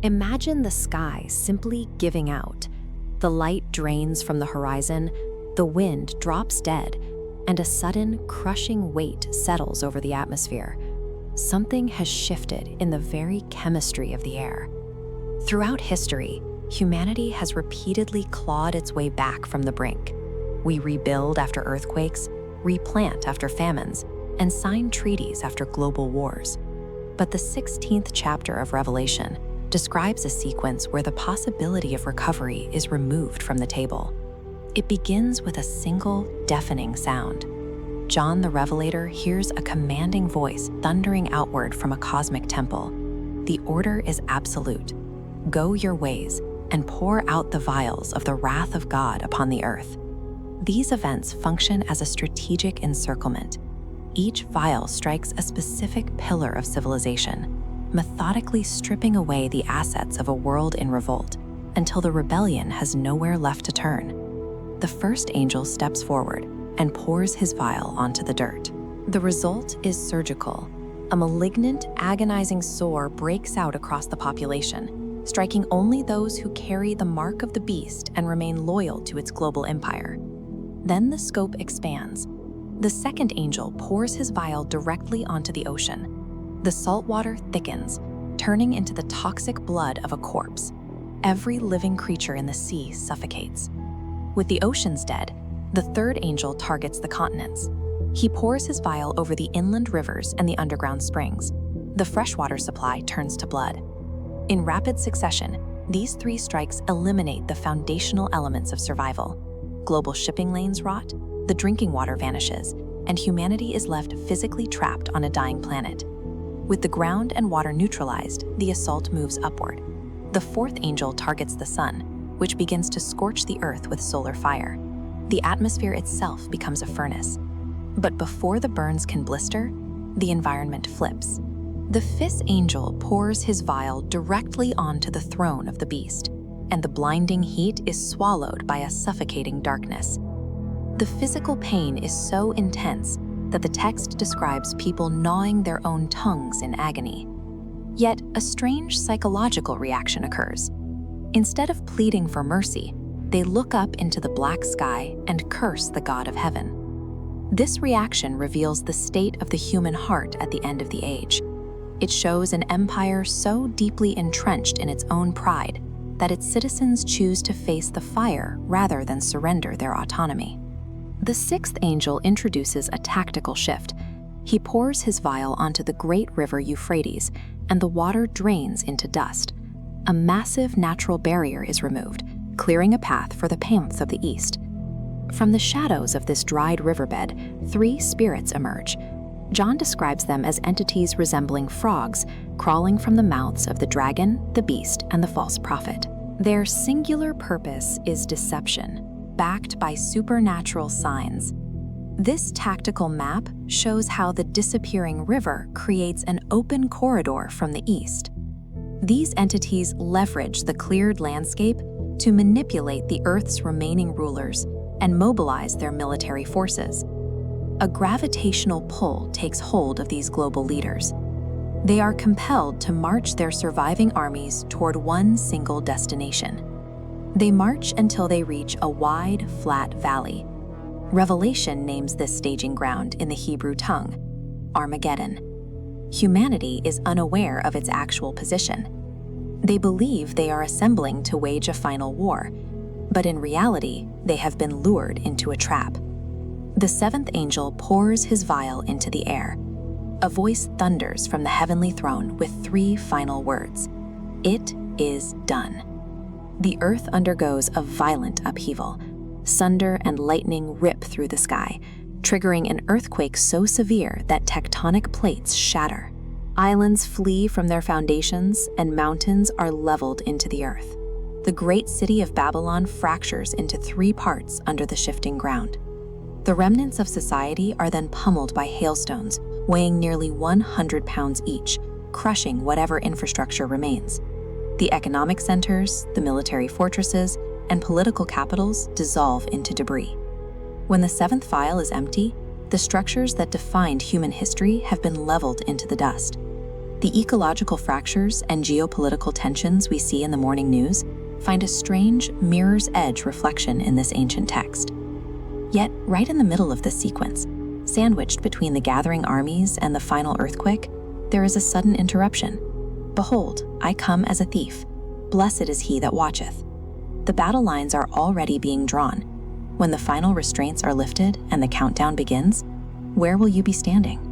Imagine the sky simply giving out. The light drains from the horizon, the wind drops dead, and a sudden, crushing weight settles over the atmosphere. Something has shifted in the very chemistry of the air. Throughout history, humanity has repeatedly clawed its way back from the brink. We rebuild after earthquakes, replant after famines, and sign treaties after global wars. But the 16th chapter of Revelation describes a sequence where the possibility of recovery is removed from the table. It begins with a single, deafening sound. John the Revelator hears a commanding voice thundering outward from a cosmic temple. The order is absolute. Go your ways and pour out the vials of the wrath of God upon the earth. These events function as a strategic encirclement. Each vial strikes a specific pillar of civilization, methodically stripping away the assets of a world in revolt until the rebellion has nowhere left to turn. The first angel steps forward and pours his vial onto the dirt. The result is surgical. A malignant, agonizing sore breaks out across the population, striking only those who carry the mark of the beast and remain loyal to its global empire. Then the scope expands. The second angel pours his vial directly onto the ocean. The salt water thickens, turning into the toxic blood of a corpse. Every living creature in the sea suffocates. With the oceans dead, the third angel targets the continents. He pours his vial over the inland rivers and the underground springs. The freshwater supply turns to blood. In rapid succession, these three strikes eliminate the foundational elements of survival. Global shipping lanes rot, the drinking water vanishes, and humanity is left physically trapped on a dying planet. With the ground and water neutralized, the assault moves upward. The fourth angel targets the sun, which begins to scorch the earth with solar fire. The atmosphere itself becomes a furnace. But before the burns can blister, the environment flips. The fifth angel pours his vial directly onto the throne of the beast, and the blinding heat is swallowed by a suffocating darkness. The physical pain is so intense that the text describes people gnawing their own tongues in agony. Yet a strange psychological reaction occurs. Instead of pleading for mercy, they look up into the black sky and curse the God of heaven. This reaction reveals the state of the human heart at the end of the age. It shows an empire so deeply entrenched in its own pride that its citizens choose to face the fire rather than surrender their autonomy. The sixth angel introduces a tactical shift. He pours his vial onto the great river Euphrates, and the water drains into dust. A massive natural barrier is removed, clearing a path for the paths of the east. From the shadows of this dried riverbed, three spirits emerge. John describes them as entities resembling frogs, crawling from the mouths of the dragon, the beast, and the false prophet. Their singular purpose is deception, backed by supernatural signs. This tactical map shows how the disappearing river creates an open corridor from the east. These entities leverage the cleared landscape to manipulate the Earth's remaining rulers and mobilize their military forces. A gravitational pull takes hold of these global leaders. They are compelled to march their surviving armies toward one single destination. They march until they reach a wide, flat valley. Revelation names this staging ground in the Hebrew tongue, Armageddon. Humanity is unaware of its actual position. They believe they are assembling to wage a final war, but in reality, they have been lured into a trap. The seventh angel pours his vial into the air. A voice thunders from the heavenly throne with three final words: "It is done." The earth undergoes a violent upheaval. Thunder and lightning rip through the sky, triggering an earthquake so severe that tectonic plates shatter. Islands flee from their foundations, and mountains are leveled into the earth. The great city of Babylon fractures into three parts under the shifting ground. The remnants of society are then pummeled by hailstones, weighing nearly 100 pounds each, crushing whatever infrastructure remains. The economic centers, the military fortresses, and political capitals dissolve into debris. When the seventh vial is empty, the structures that defined human history have been leveled into the dust. The ecological fractures and geopolitical tensions we see in the morning news find a strange mirror's edge reflection in this ancient text. Yet, right in the middle of this sequence, sandwiched between the gathering armies and the final earthquake, there is a sudden interruption. Behold, I come as a thief. Blessed is he that watcheth. The battle lines are already being drawn. When the final restraints are lifted and the countdown begins, where will you be standing?